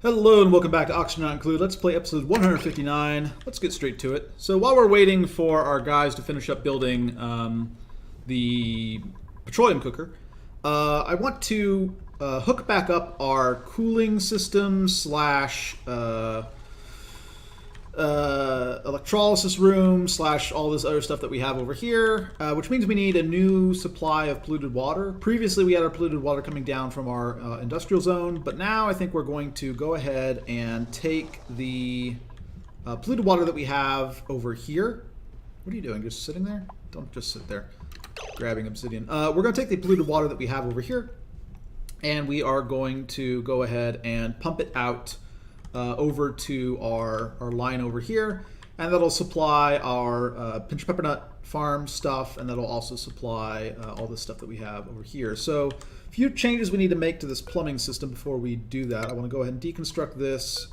Hello and welcome back to Oxygen Not Included. Let's play episode 159. Let's get straight to it. So while we're waiting for our guys to finish up building the petroleum cooker, I want to hook back up our cooling system slash electrolysis room slash all this other stuff that we have over here, which means we need a new supply of polluted water. Previously we had our polluted water coming down from our industrial zone, but now I think we're going to go ahead and take the polluted water that we have over here. What are you doing? Just sitting there? Don't just sit there grabbing obsidian. We're going to take the polluted water that we have over here, and we are going to go ahead and pump it out over to our line over here, and that'll supply our pinch pepper nut farm stuff, and that'll also supply all the stuff that we have over here. So a few changes we need to make to this plumbing system before we do that. I want to go ahead and deconstruct this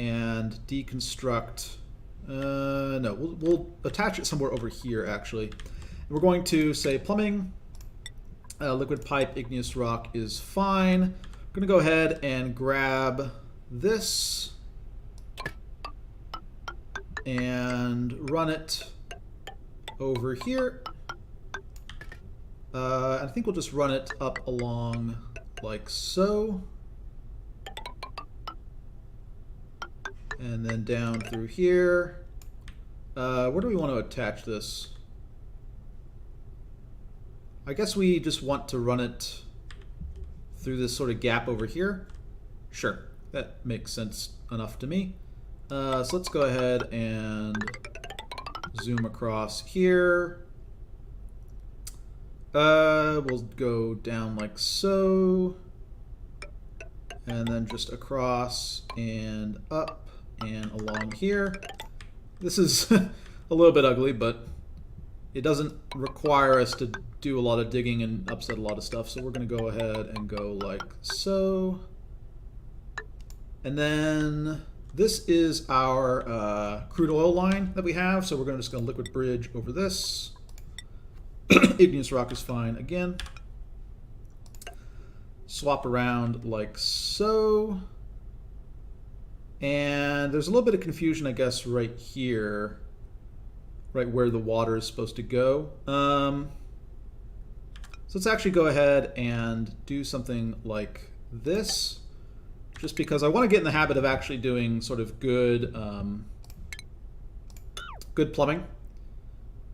and deconstruct no, we'll attach it somewhere over here actually. And we're going to say plumbing, liquid pipe, igneous rock is fine. We're going to go ahead and grab this and run it over here. I think we'll just run it up along like so, and then down through here. Where do we want to attach this? I guess we just want to run it through this sort of gap over here. Sure. That makes sense enough to me. So let's go ahead and zoom across here. We'll go down like so, and then just across and up and along here. This is a little bit ugly, but it doesn't require us to do a lot of digging and upset a lot of stuff. So we're going to go ahead and go like so. And then this is our crude oil line that we have, so we're just going to liquid bridge over this. Igneous rock is fine again. Swap around like so. And there's a little bit of confusion, I guess, right here, right where the water is supposed to go. So let's actually go ahead and do something like this, just because I want to get in the habit of actually doing sort of good good plumbing.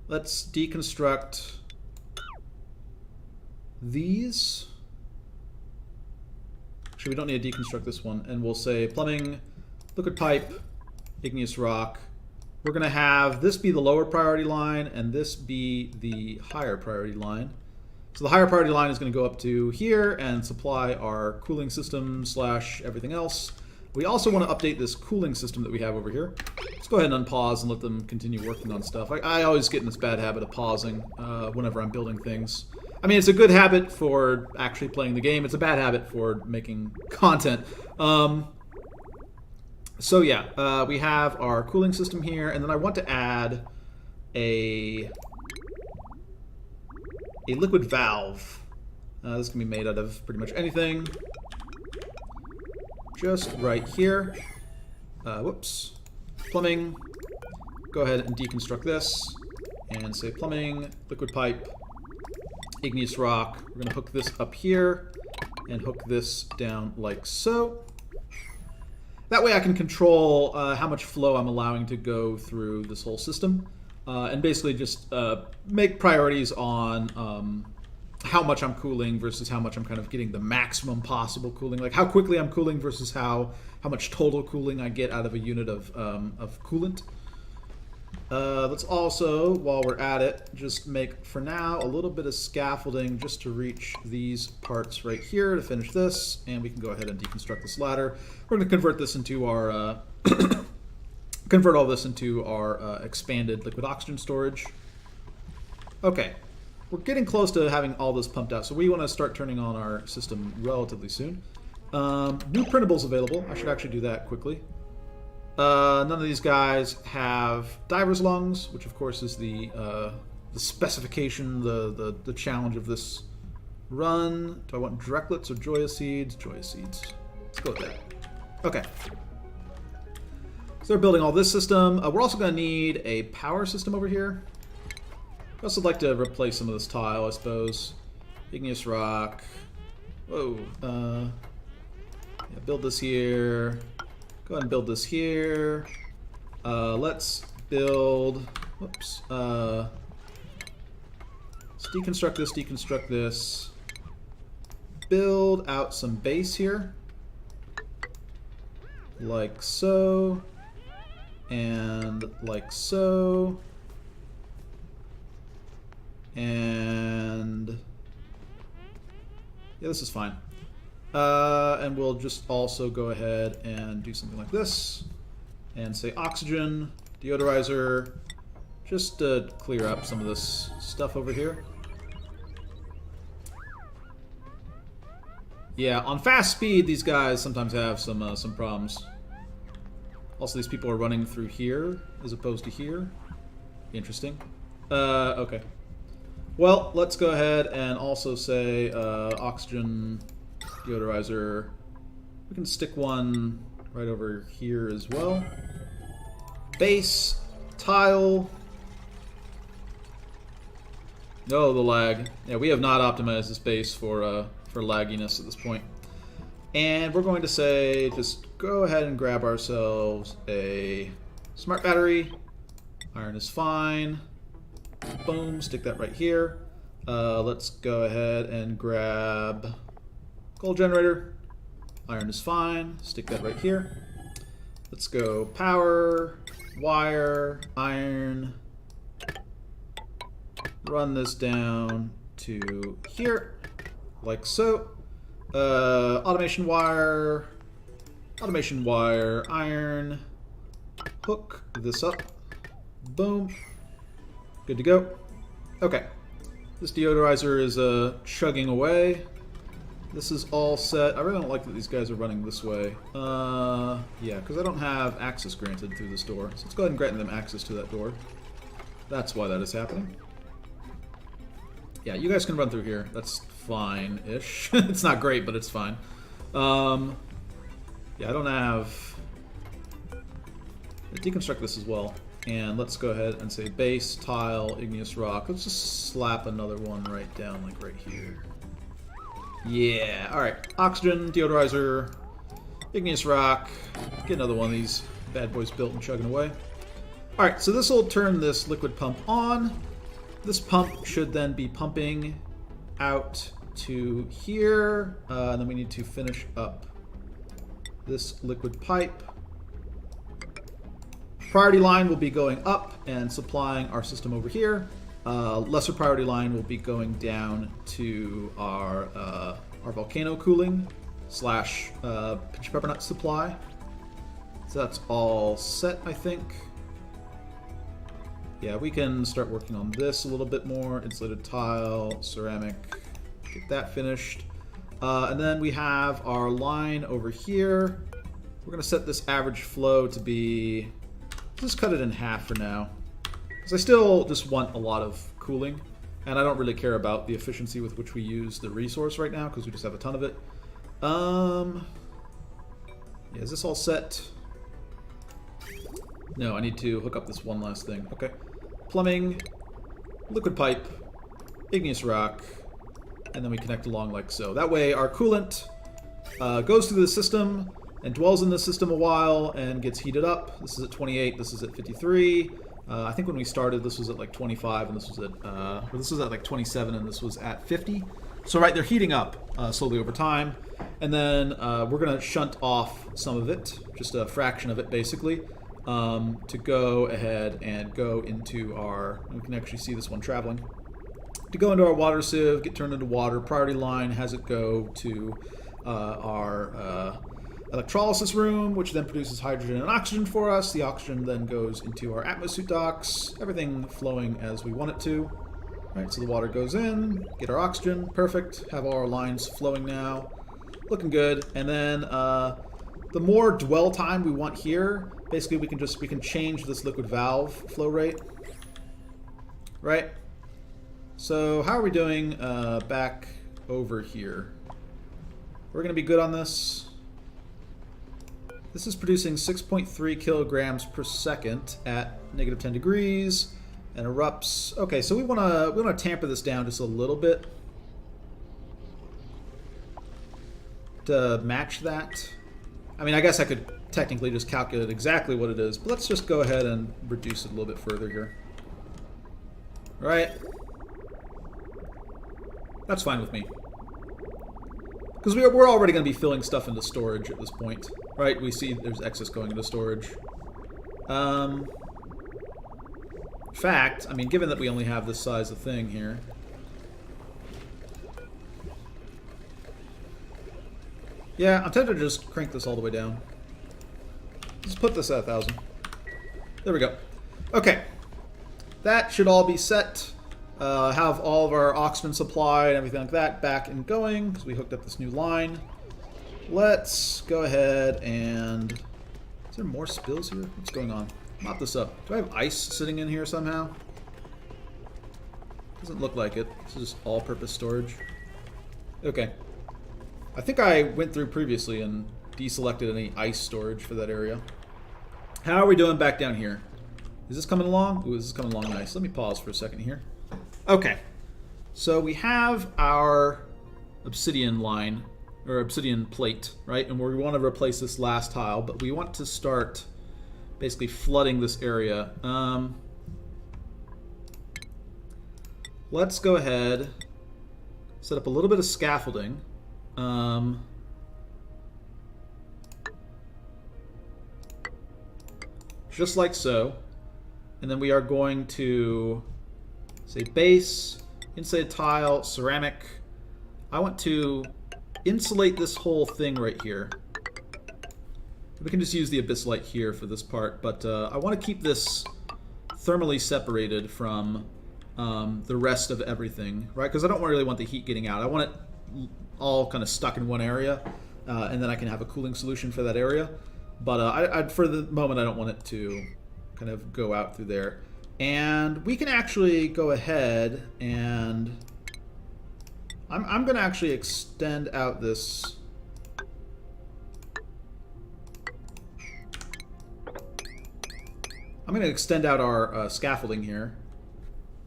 Let's deconstruct these. Actually, we don't need to deconstruct this one, and we'll say plumbing, liquid pipe, igneous rock. We're going to have this be the lower priority line and this be the higher priority line. So the higher priority line is going to go up to here and supply our cooling system slash everything else. We also want to update this cooling system that we have over here. Let's go ahead and unpause and let them continue working on stuff. I always get in this bad habit of pausing whenever I'm building things. I mean, it's a good habit for actually playing the game. It's a bad habit for making content. So yeah, we have our cooling system here, and then I want to add a liquid valve. This can be made out of pretty much anything. Just right here. Whoops. Plumbing. Go ahead and deconstruct this and say plumbing, liquid pipe, igneous rock. We're going to hook this up here and hook this down like so. That way I can control how much flow I'm allowing to go through this whole system. And basically just make priorities on how much I'm cooling versus how much I'm kind of getting the maximum possible cooling. Like how quickly I'm cooling versus how much total cooling I get out of a unit of coolant. Let's also, while we're at it, just make, for now, a little bit of scaffolding just to reach these parts right here to finish this. And we can go ahead and deconstruct this ladder. We're going to convert this into our... convert all this into our expanded liquid oxygen storage. Okay, we're getting close to having all this pumped out, so we want to start turning on our system relatively soon. New printables available. I should actually do that quickly. None of these guys have diver's lungs, which of course is the specification, the challenge of this run. Do I want directlets or joya seeds? Joya seeds. Let's go with that. Okay. So they're building all this system. We're also going to need a power system over here. I also like to replace some of this tile, I suppose. Igneous rock. Whoa. Yeah, build this here. Go ahead and build this here. Let's build... Whoops. Let's deconstruct this. Build out some base here. Like so. And like so. And... yeah, this is fine. And we'll just also go ahead and do something like this. And say oxygen, deodorizer, just to clear up some of this stuff over here. Yeah, on fast speed, these guys sometimes have some problems. Also, these people are running through here as opposed to here. Interesting. Okay. Well, let's go ahead and also say oxygen, deodorizer. We can stick one right over here as well. Base, tile. Oh, the lag. Yeah, we have not optimized this base for lagginess at this point. And we're going to say, just go ahead and grab ourselves a smart battery. Iron is fine. Boom, stick that right here. Let's go ahead and grab coal generator. Iron is fine. Stick that right here. Let's go power, wire, iron. Run this down to here, like so. Automation wire, iron. Hook this up. Boom. Good to go. Okay. This deodorizer is chugging away. This is all set. I really don't like that these guys are running this way. Yeah, because I don't have access granted through this door. So let's go ahead and grant them access to that door. That's why that is happening. Yeah, you guys can run through here. That's fine-ish. It's not great, but it's fine. Yeah, I don't have... deconstruct this as well. And let's go ahead and say base, tile, igneous rock. Let's just slap another one right down, like right here. Yeah, alright. Oxygen, deodorizer, igneous rock. Get another one of these bad boys built and chugging away. Alright, so this will turn this liquid pump on. This pump should then be pumping out to here. And then we need to finish up this liquid pipe. Priority line will be going up and supplying our system over here. Lesser priority line will be going down to our volcano cooling / pitch pepper nut supply. So that's all set, I think. Yeah, we can start working on this a little bit more. Insulated tile, ceramic, get that finished. And then we have our line over here. We're going to set this average flow to be... just cut it in half for now. Because I still just want a lot of cooling. And I don't really care about the efficiency with which we use the resource right now, because we just have a ton of it. Yeah, is this all set? No, I need to hook up this one last thing. Okay. Plumbing, liquid pipe, igneous rock, and then we connect along like so. That way our coolant goes through the system and dwells in the system a while and gets heated up. This is at 28, this is at 53. I think when we started this was at like 25 and this was at like 27 and this was at 50. So right, they're heating up slowly over time. And then we're going to shunt off some of it, just a fraction of it basically, to go ahead and go into our, we can actually see this one traveling, to go into our water sieve, get turned into water. Priority line has it go to our electrolysis room, which then produces hydrogen and oxygen for us. The oxygen then goes into our atmosuit docks, everything flowing as we want it to. Right, so the water goes in, get our oxygen, perfect, have all our lines flowing now, looking good. And then the more dwell time we want here, basically we can change this liquid valve flow rate, right? So how are we doing back over here? We're gonna be good on this. This is producing 6.3 kilograms per second at -10 degrees and erupts. Okay, so we wanna tamper this down just a little bit to match that. I mean, I guess I could technically just calculate exactly what it is, but let's just go ahead and reduce it a little bit further here. All right. That's fine with me. Because we're already going to be filling stuff into storage at this point. Right? We see there's excess going into storage. In fact, I mean, given that we only have this size of thing here. Yeah, I'm tempted to just crank this all the way down. Let's put this at 1,000. There we go. Okay. That should all be set. Have all of our oxygen supply and everything like that back and going because we hooked up this new line. Let's go ahead and... Is there more spills here? What's going on? Mop this up. Do I have ice sitting in here somehow? Doesn't look like it. This is just all-purpose storage. Okay. I think I went through previously and deselected any ice storage for that area. How are we doing back down here? Is this coming along? Ooh, this is coming along nice. Let me pause for a second here. Okay. So we have our obsidian line, or obsidian plate, right? And we want to replace this last tile, but we want to start basically flooding this area. Let's go ahead, set up a little bit of scaffolding. Just like so. And then we are going to say base, insulated tile, ceramic. I want to insulate this whole thing right here. We can just use the abyssalite here for this part, but I want to keep this thermally separated from the rest of everything, right? Because I don't really want the heat getting out. I want it all kind of stuck in one area, and then I can have a cooling solution for that area. But for the moment, I don't want it to kind of go out through there. And we can actually go ahead and... I'm going to actually extend out this... I'm going to extend out our scaffolding here.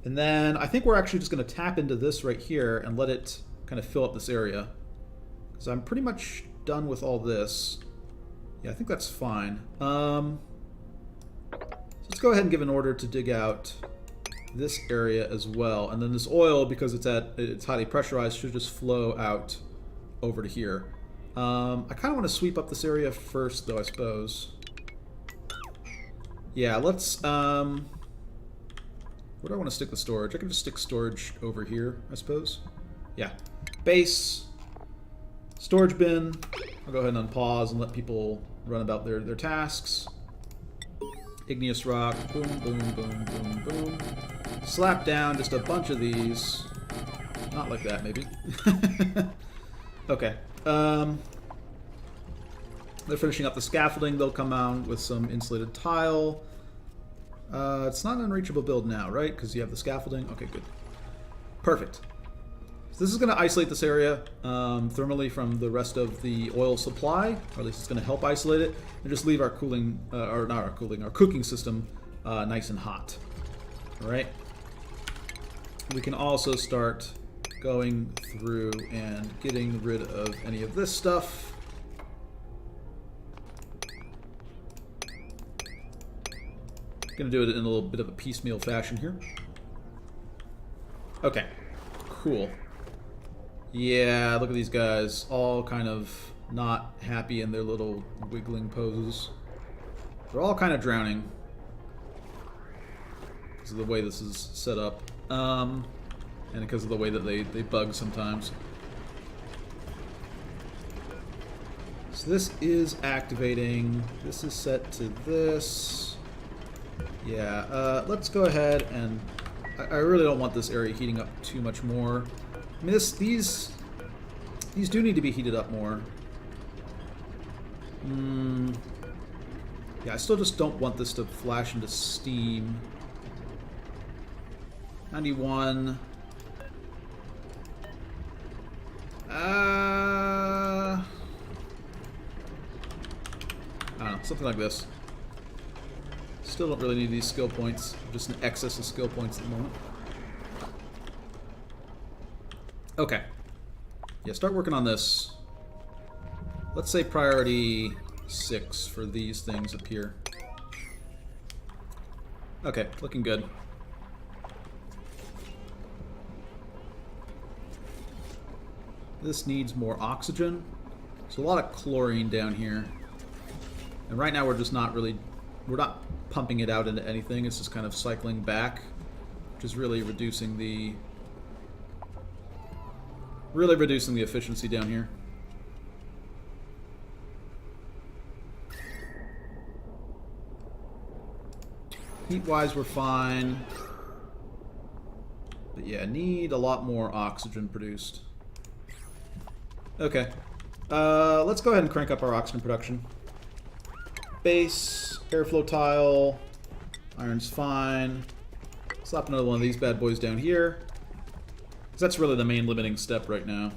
And then I think we're actually just going to tap into this right here and let it kind of fill up this area. Because I'm pretty much done with all this. Yeah, I think that's fine. So let's go ahead and give an order to dig out this area as well. And then this oil, because it's highly pressurized, should just flow out over to here. I kind of want to sweep up this area first, though, I suppose. Yeah, let's... where do I want to stick the storage? I can just stick storage over here, I suppose. Yeah. Base. Storage bin. I'll go ahead and unpause and let people run about their tasks. Igneous rock. Boom, boom, boom, boom, boom. Slap down just a bunch of these. Not like that, maybe. Okay. They're finishing up the scaffolding. They'll come out with some insulated tile. It's not an unreachable build now, right? Because you have the scaffolding. Okay, good. Perfect. So this is going to isolate this area thermally from the rest of the oil supply, or at least it's going to help isolate it, and just leave our cooling, or not our cooling, our cooking system nice and hot. All right. We can also start going through and getting rid of any of this stuff. Gonna do it in a little bit of a piecemeal fashion here. Okay, cool. Yeah, look at these guys, all kind of not happy in their little wiggling poses. They're all kind of drowning because of the way this is set up, and because of the way that they bug sometimes. So this is activating. This is set to this. Yeah, let's go ahead and... I really don't want this area heating up too much more. I mean, these do need to be heated up more. Yeah, I still just don't want this to flash into steam. 91. I don't know, something like this. Still don't really need these skill points. Just an excess of skill points at the moment. Okay. Yeah, start working on this. Let's say priority 6 for these things up here. Okay, looking good. This needs more oxygen. There's a lot of chlorine down here. And right now we're just not really... We're not pumping it out into anything. It's just kind of cycling back, which is really reducing the... efficiency down here. Heat-wise, we're fine. But yeah, need a lot more oxygen produced. Okay. Let's go ahead and crank up our oxygen production. Base, airflow tile, iron's fine. Slap another one of these bad boys down here. Because that's really the main limiting step right now.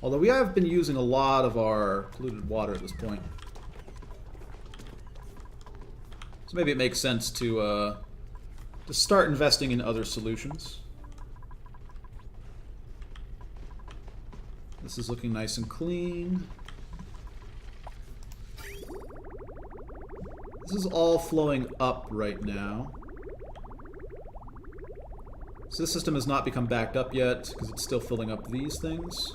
Although we have been using a lot of our polluted water at this point. So maybe it makes sense to start investing in other solutions. This is looking nice and clean. This is all flowing up right now. So this system has not become backed up yet, because it's still filling up these things.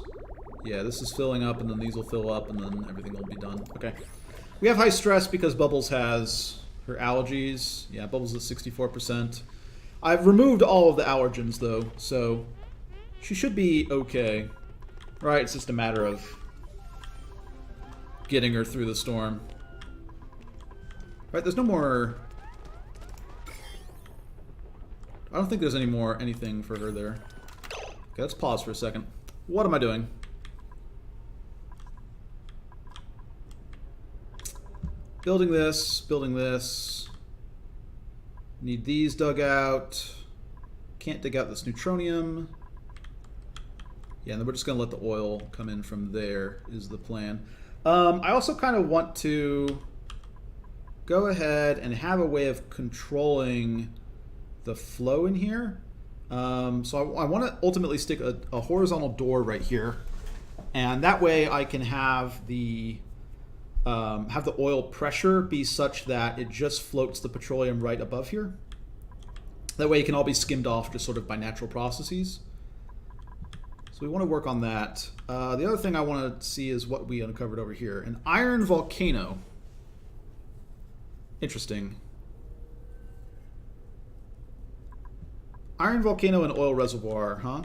Yeah, this is filling up, and then these will fill up, and then everything will be done. Okay. We have high stress because Bubbles has her allergies. Yeah, Bubbles is 64%. I've removed all of the allergens, though, so she should be okay. Right, it's just a matter of getting her through the storm. Right, there's no more... I don't think there's any more anything for her there. Okay, let's pause for a second. What am I doing? Building this, building this. Need these dug out. Can't dig out this neutronium. Yeah, and then we're just going to let the oil come in from there, is the plan. I also kind of want to go ahead and have a way of controlling the flow in here. So I want to ultimately stick a horizontal door right here. And that way I can have the oil pressure be such that it just floats the petroleum right above here. That way it can all be skimmed off just sort of by natural processes. So we want to work on that. The other thing I want to see is what we uncovered over here. An iron volcano. Interesting. Iron volcano and oil reservoir, huh?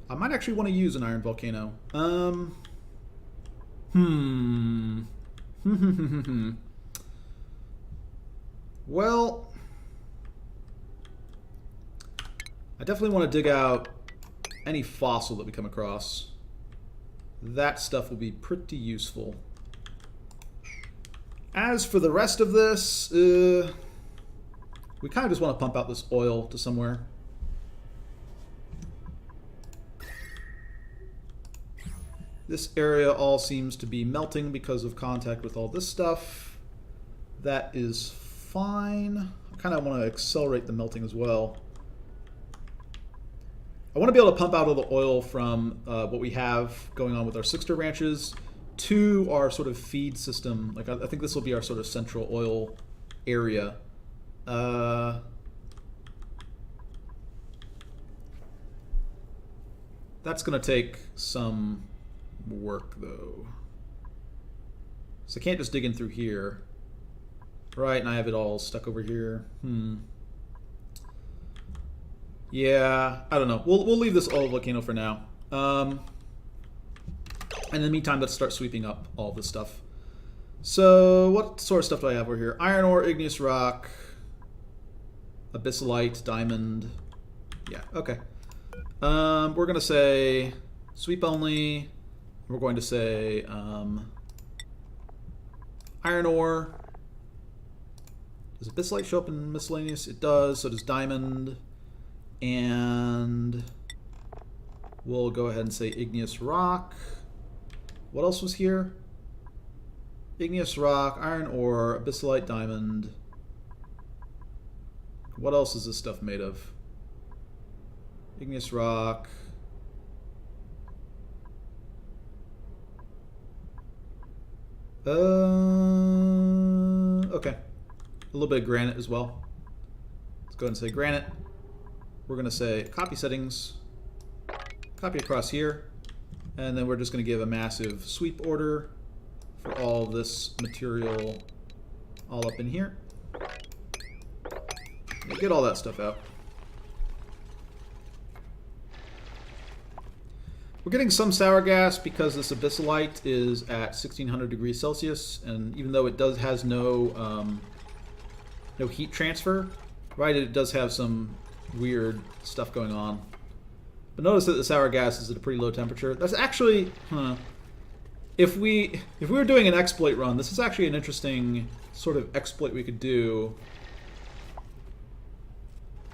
I might actually want to use an iron volcano. Well, I definitely want to dig out any fossil that we come across. That stuff will be pretty useful. As for the rest of this, we kind of just want to pump out this oil to somewhere. This area all seems to be melting because of contact with all this stuff. That is fine. I kind of want to accelerate the melting as well. I want to be able to pump out all the oil from what we have going on with our Sixter ranches to our sort of feed system. Like I think this will be our sort of central oil area. That's going to take some work, though. So I can't just dig in through here. Right, and I have it all stuck over here. Yeah, I don't know. We'll leave this oil volcano for now. And in the meantime, let's start sweeping up all this stuff. So what sort of stuff do I have over here? Iron ore, igneous rock, abyssalite, diamond. Yeah, okay. We're going to say sweep only. We're going to say iron ore. Does abyssalite show up in miscellaneous? It does. So does diamond. And we'll go ahead and say igneous rock. What else was here? Igneous rock, iron ore, abyssalite diamond. What else is this stuff made of? Igneous rock. Okay. A little bit of granite as well. Let's go ahead and say granite. We're going to say copy settings. Copy across here. And then we're just going to give a massive sweep order for all this material all up in here. Get all that stuff out. We're getting some sour gas because this abyssalite is at 1600 degrees Celsius, and even though it has no no heat transfer, right? It does have some weird stuff going on. But notice that the sour gas is at a pretty low temperature. That's actually, if we were doing an exploit run, this is actually an interesting sort of exploit we could do.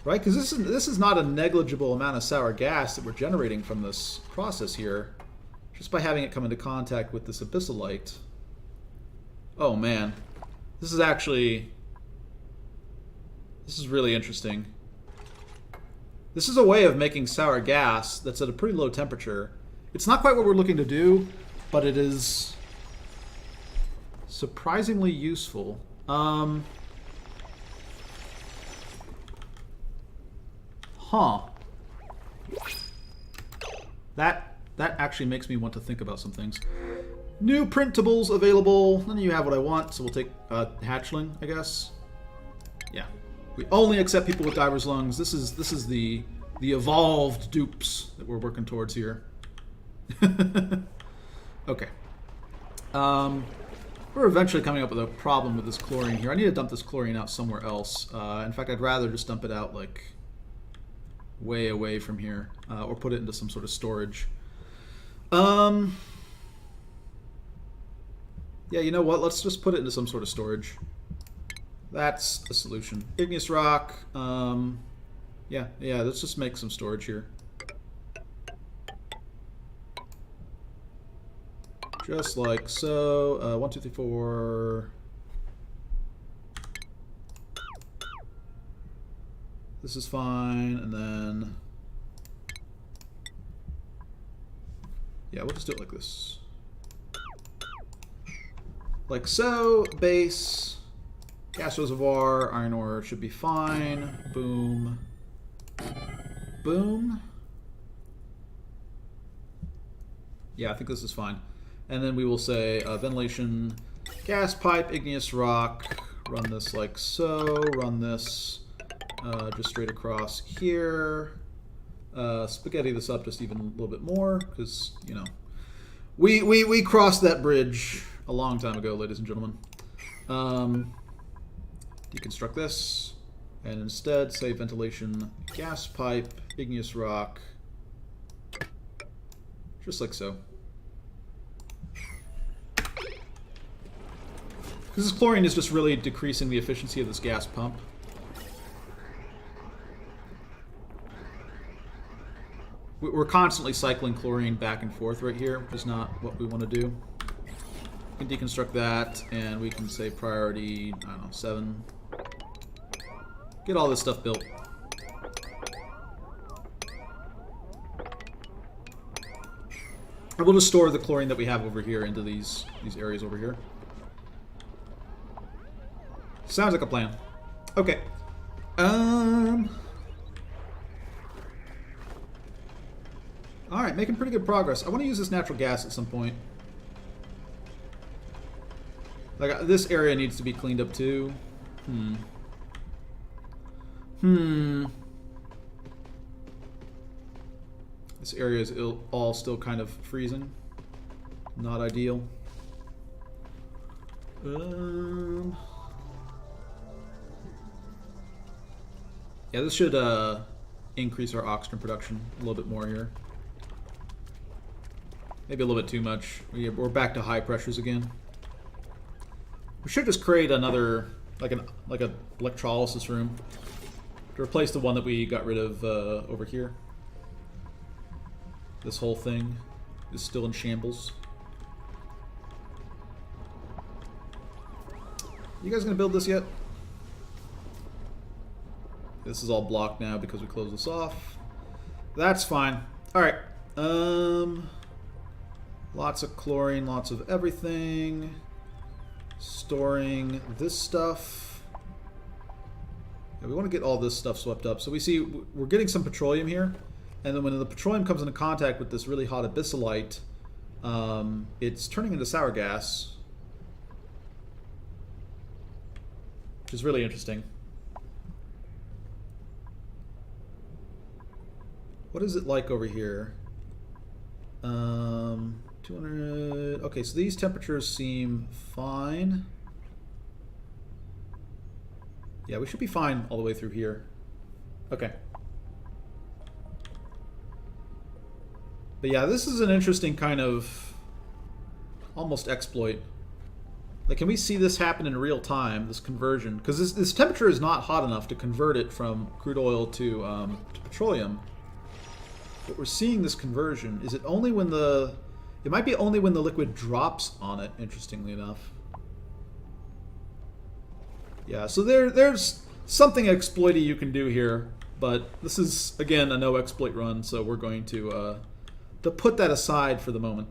Right? Because this is not a negligible amount of sour gas that we're generating from this process here, just by having it come into contact with this abyssalite. Oh man, this is really interesting. This is a way of making sour gas that's at a pretty low temperature. It's not quite what we're looking to do, but it is surprisingly useful. That actually makes me want to think about some things. New printables available. None of you have what I want, so we'll take hatchling, I guess. Yeah. We only accept people with diver's lungs. This is the evolved dupes that we're working towards here. Okay. We're eventually coming up with a problem with this chlorine here. I need to dump this chlorine out somewhere else. In fact, I'd rather just dump it out like way away from here, or put it into some sort of storage. Yeah, you know what? Let's just put it into some sort of storage. That's a solution. Igneous rock. Yeah, let's just make some storage here. Just like so. 1, 2, 3, 4. This is fine, and then yeah, we'll just do it like this. Like so. Base. Gas reservoir. Iron ore should be fine. Boom. Boom. Yeah, I think this is fine. And then we will say ventilation, gas pipe, igneous rock. Run this like so. Run this just straight across here. Spaghetti this up just even a little bit more, because, you know, we crossed that bridge a long time ago, ladies and gentlemen. Deconstruct this, and instead say ventilation, gas pipe, igneous rock, just like so. Because this chlorine is just really decreasing the efficiency of this gas pump. We're constantly cycling chlorine back and forth right here, which is not what we want to do. We can deconstruct that, and we can say priority, I don't know, 7. Get all this stuff built. And we'll just store the chlorine that we have over here into these areas over here. Sounds like a plan. Okay. Alright, making pretty good progress. I want to use this natural gas at some point. Like, this area needs to be cleaned up too. This area is all still kind of freezing. Not ideal. Yeah, this should increase our oxygen production a little bit more here. Maybe a little bit too much. We're back to high pressures again. We should just create another, like a electrolysis room to replace the one that we got rid of over here. This whole thing is still in shambles. You guys gonna build this yet? This is all blocked now because we closed this off. That's fine. Alright. Lots of chlorine, lots of everything. Storing this stuff. Yeah, we want to get all this stuff swept up. So we see we're getting some petroleum here. And then when the petroleum comes into contact with this really hot abyssalite, it's turning into sour gas. Which is really interesting. What is it like over here? 200... Okay, so these temperatures seem fine. Yeah, we should be fine all the way through here. Okay. But yeah, this is an interesting kind of almost exploit. Like, can we see this happen in real time, this conversion? Because this temperature is not hot enough to convert it from crude oil to petroleum. But we're seeing this conversion. Is it only when the... It might be only when the liquid drops on it, interestingly enough. Yeah, so there's something exploity you can do here. But this is, again, a no-exploit run, so we're going to put that aside for the moment.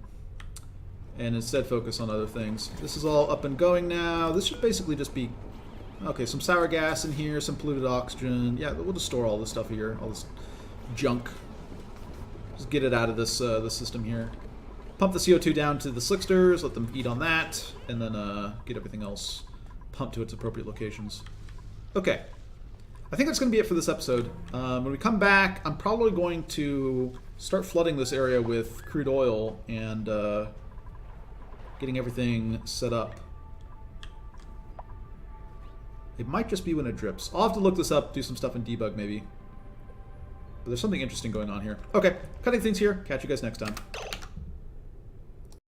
And instead focus on other things. This is all up and going now. This should basically just be... Okay, some sour gas in here, some polluted oxygen. Yeah, we'll just store all this stuff here, all this junk. Just get it out of this the system here. Pump the CO2 down to the slicksters, let them eat on that, and then get everything else pumped to its appropriate locations. Okay. I think that's going to be it for this episode. When we come back, I'm probably going to start flooding this area with crude oil and getting everything set up. It might just be when it drips. I'll have to look this up, do some stuff in debug maybe. But there's something interesting going on here. Okay, cutting things here. Catch you guys next time.